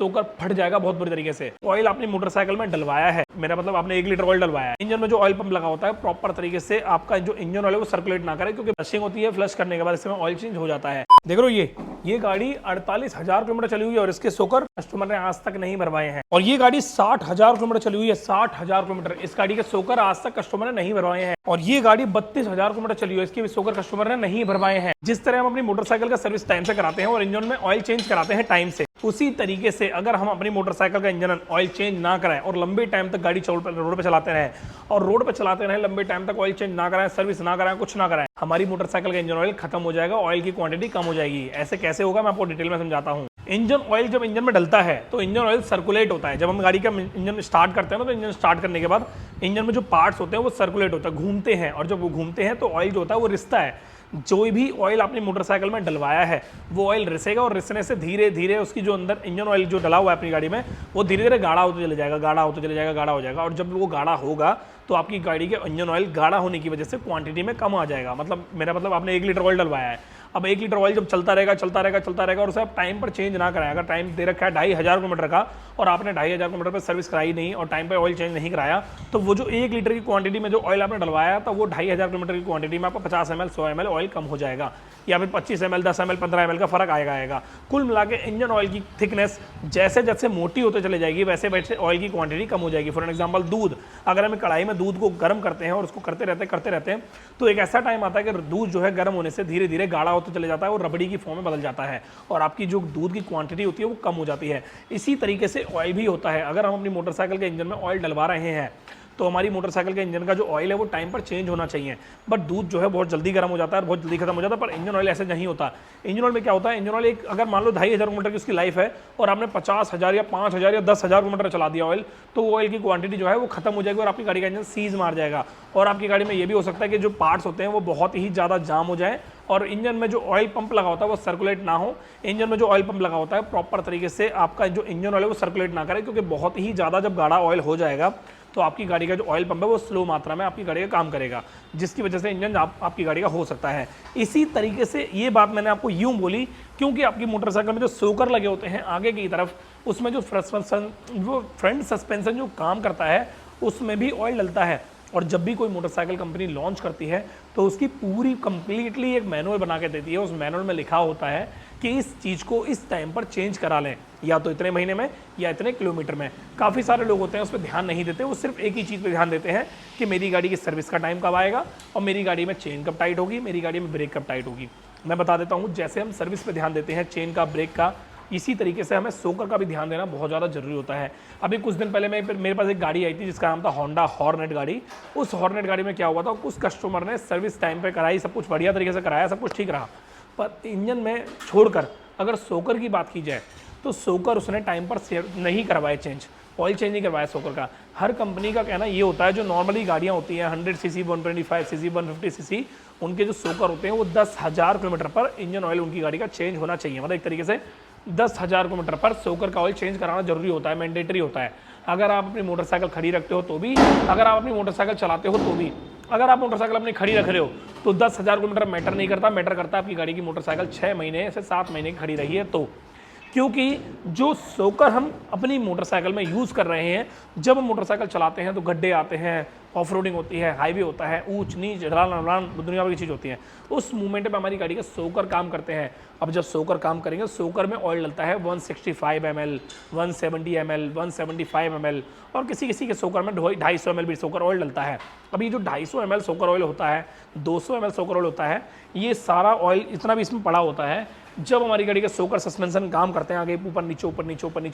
सोकर फट जाएगा बहुत बुरी तरीके से। ऑयल आपने मोटरसाइकिल में डलवाया है, मेरा मतलब आपने 1 लीटर ऑयल डलवाया है, इंजन में जो ऑयल पंप लगा होता है प्रॉपर तरीके से आपका जो इंजन ऑयल है वो सर्कुलेट ना करे, क्योंकि फ्लशिंग होती है, फ्लश करने के बाद इसमें ऑयल चेंज हो जाता है। देख लो ये गाड़ी 48,000 किलोमीटर चली हुई है और इसके सोकर कस्टमर ने आज तक नहीं भरवाए हैं। और ये गाड़ी 60,000 किलोमीटर चली हुई है, 60,000 किलोमीटर, इस गाड़ी के सोकर आज तक कस्टमर ने नहीं भरवाए हैं। और ये गाड़ी 32,000 किलोमीटर चली हुई है, इसके भी सोकर कस्टमर ने नहीं भरवाए हैं। जिस तरह हम अपनी मोटरसाइकिल का सर्विस टाइम से कराते हैं और इंजन में ऑयल चेंज कराते हैं टाइम से, उसी तरीके से अगर हम अपनी मोटरसाइकिल का इंजन ऑयल चेंज ना कराएं और लंबे टाइम तक गाड़ी रोड पे चलाते रहें और रोड पे चलाते रहें लंबे टाइम तक, ऑयल चेंज ना कराएं, सर्विस ना कराएं, कुछ ना कराएं, हमारी मोटरसाइकिल का इंजन ऑयल खत्म हो जाएगा, ऑयल की क्वांटिटी कम हो जाएगी। ऐसे कैसे होगा मैं आपको डिटेल में समझाता हूँ। इंजन ऑयल जब इंजन में डलता है तो इंजन ऑयल सर्कुलेट होता है। जब हम गाड़ी का इंजन स्टार्ट करते हैं ना, तो इंजन स्टार्ट करने के बाद इंजन में जो पार्ट्स होते हैं वो सर्कुलेट होता है, घूमते हैं, और जब वो घूमते हैं तो ऑयल जो होता है वो रिसता है। जो भी ऑयल आपने मोटरसाइकिल में डलवाया है वो ऑयल रिसेगा और रिसने से धीरे धीरे उसकी जो अंदर इंजन ऑयल जो डला हुआ है अपनी गाड़ी में वो धीरे धीरे गाढ़ा होते चले जाएगा, गाढ़ा होते चले जाएगा, गाढ़ा हो जाएगा। और जब वो गाढ़ा होगा तो आपकी गाड़ी के इंजन ऑयल गाढ़ा होने की वजह से क्वांटिटी में कम आ जाएगा। मतलब मेरा मतलब आपने 1 लीटर ऑयल डलवाया है, अब 1 लीटर ऑयल जब चलता रहेगा और उसे आप टाइम पर चेंज ना कराएं, अगर टाइम दे रखा है 2,500 किलोमीटर का और आपने 2,500 किलोमीटर पर सर्विस कराई नहीं और टाइम पर ऑयल चेंज नहीं कराया, तो वो जो 1 लीटर की क्वांटिटी में जो ऑयल आपने डलवाया था वो 2,500 किलोमीटर की क्वांटिटी में आपका 50 ml 100 ml ऑयल कम हो जाएगा, या फिर 25 ml 10 ml 15 ml का फर्क आएगा। कुल मिला के इंजन ऑयल की थिकनेस जैसे जैसे मोटी होते चले जाएगी वैसे वैसे ऑयल की क्वांटिटी कम हो जाएगी। फॉर एग्जाम्पल दूध, अगर हम कढ़ाई में दूध को गर्म करते हैं और उसको करते रहते हैं तो एक ऐसा टाइम आता है कि दूध जो है गर्म होने से धीरे धीरे गाढ़ा होते चले जाता है और रबड़ी की फॉर्म में बदल जाता है और आपकी जो दूध की क्वांटिटी होती है वो कम हो जाती है। इसी तरीके से ऑयल भी होता है। अगर हम अपनी मोटरसाइकिल के इंजन में ऑयल डलवा रहे हैं तो हमारी मोटरसाइकिल के इंजन का जो ऑयल है वो टाइम पर चेंज होना चाहिए, बट दूध जो है बहुत जल्दी गर्म हो जाता है और बहुत जल्दी खत्म हो जाता है। पर इंजन ऑयल ऐसे नहीं होता। इंजन ऑयल में क्या होता है, इंजन ऑयल एक अगर मान लो 2,500 किलोमीटर की उसकी लाइफ है और आपने 50,000 या 5,000 या 10,000 किलोमीटर चला दिया ऑयल, तो वो ऑयल की क्वांटिटी जो है वो खत्म हो जाएगी और आपकी गाड़ी का इंजन सीज मार जाएगा। और आपकी गाड़ी में ये भी हो सकता है कि जो पार्ट्स होते हैं वो बहुत ही ज़्यादा जाम हो जाए और इंजन में जो ऑयल पंप लगा होता है वो सर्कुलेट ना हो। इंजन में जो ऑयल पंप लगा होता है प्रॉपर तरीके से आपका जो इंजन ऑयल है वो सर्कुलेट ना करे, क्योंकि बहुत ही ज़्यादा जब गाढ़ा ऑयल हो जाएगा तो आपकी गाड़ी का जो ऑयल पंप है वो स्लो मात्रा में आपकी गाड़ी का काम करेगा, जिसकी वजह से इंजन आपकी गाड़ी का हो सकता है। इसी तरीके से ये बात मैंने आपको यूं बोली क्योंकि आपकी मोटरसाइकिल में जो सोकर लगे होते हैं आगे की तरफ, उसमें जो फ्रंट सस्पेंशन जो काम करता है उसमें भी ऑयल डलता है। और जब भी कोई मोटरसाइकिल कंपनी लॉन्च करती है तो उसकी पूरी कंप्लीटली एक मैनुअल बना के देती है। उस मैनुअल में लिखा होता है कि इस चीज़ को इस टाइम पर चेंज करा लें, या तो इतने महीने में या इतने किलोमीटर में। काफ़ी सारे लोग होते हैं उस पर ध्यान नहीं देते, वो सिर्फ एक ही चीज़ पे ध्यान देते हैं कि मेरी गाड़ी की सर्विस का टाइम कब आएगा और मेरी गाड़ी में चेन कब टाइट होगी, मेरी गाड़ी में ब्रेक कब टाइट होगी। मैं बता देता हूँ, जैसे हम सर्विस पे ध्यान देते हैं चेन का, ब्रेक का, इसी तरीके से हमें सोकर का भी ध्यान देना बहुत ज़्यादा जरूरी होता है। अभी कुछ दिन पहले मेरे पास एक गाड़ी आई थी जिसका नाम था होंडा हॉर्नेट गाड़ी। उस हॉर्नेट गाड़ी में क्या हुआ था, उस कस्टमर ने सर्विस टाइम पे कराई, सब कुछ बढ़िया तरीके से कराया, सब कुछ ठीक रहा, पर इंजन में छोड़कर अगर सोकर की बात की जाए तो सोकर उसने टाइम पर नहीं करवाए चेंज, ऑयल चेंज नहीं करवाया सोकर का। हर कंपनी का कहना ये होता है जो नॉर्मली गाड़ियाँ होती हैं 100 सीसी 125 सीसी 150 सीसी, उनके जो सोकर होते हैं वो 10,000 किलोमीटर पर इंजन ऑयल उनकी गाड़ी का चेंज होना चाहिए। मतलब एक तरीके से 10,000 किलोमीटर पर सोकर का ऑयल चेंज कराना जरूरी होता है, मैंडेटरी होता है। अगर आप अपनी मोटरसाइकिल खड़ी रखते हो तो भी, अगर आप अपनी मोटरसाइकिल चलाते हो तो भी। अगर आप मोटरसाइकिल अपनी खड़ी रख रहे हो तो 10,000 किलोमीटर मैटर नहीं करता, मैटर करता है आपकी गाड़ी की मोटरसाइकिल 6 महीने से 7 महीने की खड़ी रही है तो। क्योंकि जो सोकर हम अपनी मोटरसाइकिल में यूज़ कर रहे हैं, जब हम मोटरसाइकिल चलाते हैं तो गड्ढे आते हैं, ऑफ रोडिंग होती है, हाईवे होता है, ऊंच नीच ढलान दुनिया भर की चीज़ होती है, उस मूवमेंट में हमारी गाड़ी के सोकर काम करते हैं। अब जब सोकर काम करेंगे, सोकर में ऑयल डलता है 165 ml 170 ml 175 ml और किसी किसी के सोकर में 250 ml भी सोकर ऑयल डलता है। अब ये जो 250 ml सोकर ऑयल होता है, 200 ml सोकर ऑयल होता है, ये सारा ऑयल इतना भी इसमें पड़ा होता है। जब हमारी गाड़ी के सोकर सस्पेंशन काम करते हैं, आगे ऊपर नीचे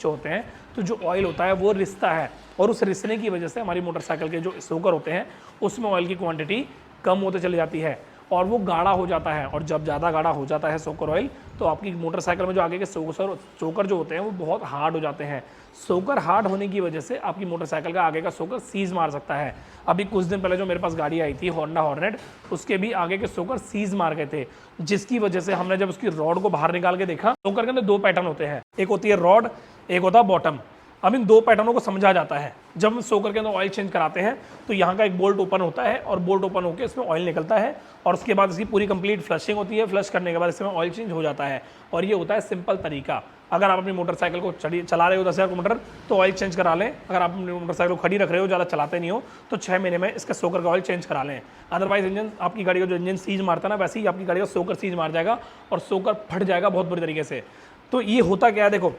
होते हैं, तो जो ऑयल होता है वो रिसता है और उस रिसने की वजह से हमारी मोटरसाइकिल के जो सोकर होते हैं उसमें ऑयल की क्वांटिटी कम होते चली जाती है और वो गाढ़ा हो जाता है। और जब ज़्यादा गाढ़ा हो जाता है सोकर ऑयल तो आपकी मोटरसाइकिल में जो आगे के सोकर जो होते हैं वो बहुत हार्ड हो जाते हैं। सोकर हार्ड होने की वजह से आपकी मोटरसाइकिल का आगे का सोकर सीज मार सकता है। अभी कुछ दिन पहले जो मेरे पास गाड़ी आई थी होंडा हॉर्नेट, उसके भी आगे के सोकर सीज मार गए थे, जिसकी वजह से हमने जब उसकी रॉड को बाहर निकाल के देखा, सोकर के अंदर 2 पैटर्न होते हैं, एक होती है रॉड, एक होता है बॉटम। अब इन दो पैटर्नों को समझा जाता है। जब हम सोकर के अंदर ऑयल चेंज कराते हैं तो यहाँ का एक बोल्ट ओपन होता है और बोल्ट ओपन होकर इसमें ऑयल निकलता है और उसके बाद इसकी पूरी कंप्लीट फ्लशिंग होती है। फ्लश करने के बाद इसमें ऑयल चेंज हो जाता है और ये होता है सिंपल तरीका। अगर आप अपनी मोटरसाइकिल को चला रहे हो 10,000 किलोमीटर तो ऑयल चेंज करा लें। अगर आप अपनी मोटरसाइकिल को खड़ी रख रहे हो, ज़्यादा चलाते नहीं हो, तो 6 महीने में इसका सोकर का ऑयल चेंज करा लें। अदरवाइज इंजन, आपकी गाड़ी का जो इंजन सीज मारता है ना, वैसे ही आपकी गाड़ी का सोकर सीज मार जाएगा और सोकर फट जाएगा बहुत बुरी तरीके से। तो ये होता क्या है, देखो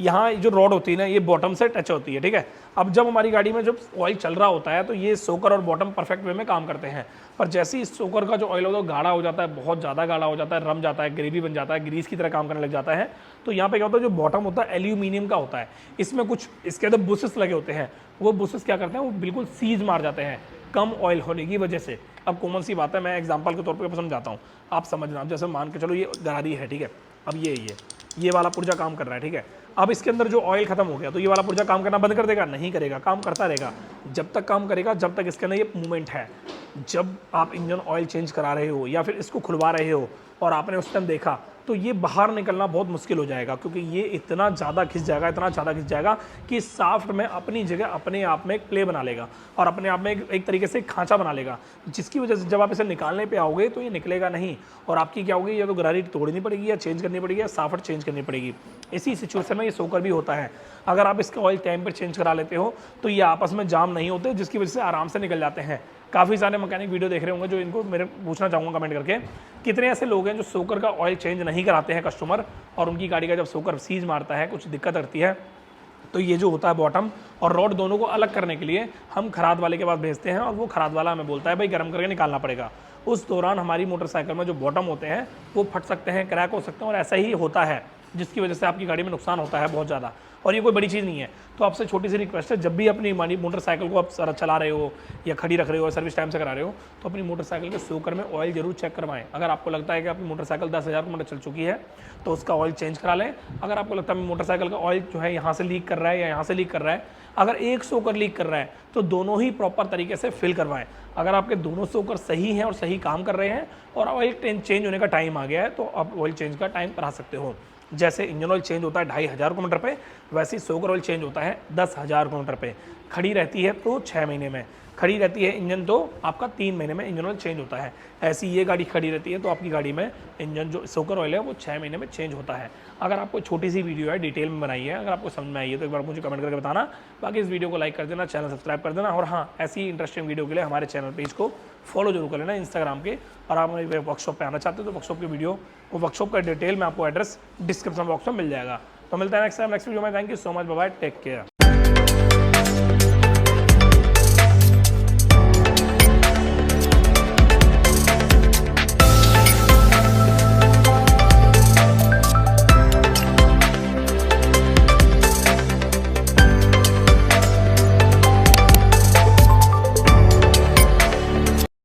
यहाँ जो रॉड होती है ना, ये बॉटम से टच होती है, ठीक है। अब जब हमारी गाड़ी में जब ऑयल चल रहा होता है तो ये सोकर और बॉटम परफेक्ट वे में काम करते हैं, पर जैसे ही सोकर का जो ऑयल होता है गाढ़ा हो जाता है, बहुत ज़्यादा गाढ़ा हो जाता है, रम जाता है, ग्रेवी बन जाता है, ग्रीस की तरह काम करने लग जाता है, तो यहाँ पे क्या होता है, जो बॉटम होता है एल्यूमिनियम का होता है, इसमें कुछ इसके अंदर बुशेस लगे होते हैं। वो बुशेस क्या करते हैं, वो बिल्कुल सीज मार जाते हैं कम ऑयल होने की वजह से। अब कॉमन सी बात है, मैं एग्जाम्पल के तौर पर समझाता हूँ, आप समझना। अब जैसे मान के चलो ये गरारी है, ठीक है, अब ये वाला पुर्जा काम कर रहा है, ठीक है। अब इसके अंदर जो ऑयल खत्म हो गया तो ये वाला पुर्जा काम करना बंद कर देगा? नहीं करेगा, काम करता रहेगा। जब तक काम करेगा जब तक इसके अंदर ये मूवमेंट है। जब आप इंजन ऑयल चेंज करा रहे हो या फिर इसको खुलवा रहे हो और आपने उस टाइम देखा, तो ये बाहर निकलना बहुत मुश्किल हो जाएगा, क्योंकि ये इतना ज़्यादा खिंच जाएगा कि साफ्ट में अपनी जगह अपने आप में एक प्ले बना लेगा और अपने आप में एक तरीके से खांचा बना लेगा, जिसकी वजह से जब आप इसे निकालने पे आओगे तो ये निकलेगा नहीं और आपकी क्या होगी, या तो गरारी तोड़नी पड़ेगी या चेंज करनी पड़ेगी या साफ्ट चेंज करनी पड़ेगी। इसी सिचुएशन में ये सोकर भी होता है। अगर आप इसका ऑयल टाइम पर चेंज करा लेते हो तो ये आपस में जाम नहीं होते, जिसकी वजह से आराम से निकल जाते हैं। काफ़ी सारे मैकेनिक वीडियो देख रहे होंगे जो इनको मेरे पूछना चाहूँगा कमेंट करके, कितने ऐसे लोग हैं जो सोकर का ऑयल चेंज नहीं कराते हैं कस्टमर, और उनकी गाड़ी का जब सोकर सीज मारता है, कुछ दिक्कत करती है, तो ये जो होता है बॉटम और रॉड दोनों को अलग करने के लिए हम खराद वाले के पास भेजते हैं और वो खराद वाला हमें बोलता है भाई गर्म करके निकालना पड़ेगा। उस दौरान हमारी मोटरसाइकिल में जो बॉटम होते हैं वो फट सकते हैं, क्रैक हो सकते हैं और ऐसा ही होता है, जिसकी वजह से आपकी गाड़ी में नुकसान होता है बहुत ज़्यादा। और ये कोई बड़ी चीज़ नहीं है। तो आपसे छोटी सी रिक्वेस्ट है, जब भी अपनी मोटरसाइकिल को आप चला रहे हो या खड़ी रख रहे हो, सर्विस टाइम से करा रहे हो, तो अपनी मोटरसाइकिल के सोकर में ऑयल जरूर चेक करवाएं। अगर आपको लगता है कि आपकी मोटरसाइकिल 10,000 किलोमीटर चल चुकी है तो उसका ऑयल चेंज करा लें। अगर आपको लगता है मोटरसाइकिल का ऑयल जो है यहाँ से लीक कर रहा है या यहाँ से लीक कर रहा है, अगर एक सोकर लीक कर रहा है तो दोनों ही प्रॉपर तरीके से फिल करवाएं। अगर आपके दोनों सोकर सही हैं और सही काम कर रहे हैं और ऑयल चेंज होने का टाइम आ गया है, तो आप ऑयल चेंज का टाइम बढ़ा सकते हो। जैसे इंजन ऑयल चेंज होता है 2,500 किलोमीटर पे, वैसे ही सोकर ऑयल चेंज होता है 10,000 किलोमीटर पे। खड़ी रहती है तो 6 महीने में, खड़ी रहती है इंजन तो आपका 3 महीने में इंजन ऑयल चेंज होता है। ऐसी ये गाड़ी खड़ी रहती है तो आपकी गाड़ी में इंजन जो सोकर ऑयल है वो 6 महीने में चेंज होता है। अगर आपको छोटी सी वीडियो है, डिटेल में बनाई है, अगर आपको समझ में आई है तो एक बार मुझे कमेंट करके बताना। बाकी इस वीडियो को लाइक कर देना, चैनल सब्सक्राइब कर देना, और हाँ, ऐसी इंटरेस्टिंग वीडियो के लिए हमारे चैनल पेज को फॉलो जरूर कर लेना इंस्टाग्राम के। और आप हमारे वर्कशॉप पे आना चाहते हो तो वर्कशॉप की वीडियो, वो वर्कशॉप का डिटेल में आपको एड्रेस डिस्क्रिप्शन बॉक्स में मिल जाएगा। तो मिलता है नेक्स्ट वीडियो में। Thank you so much, bye bye, take care.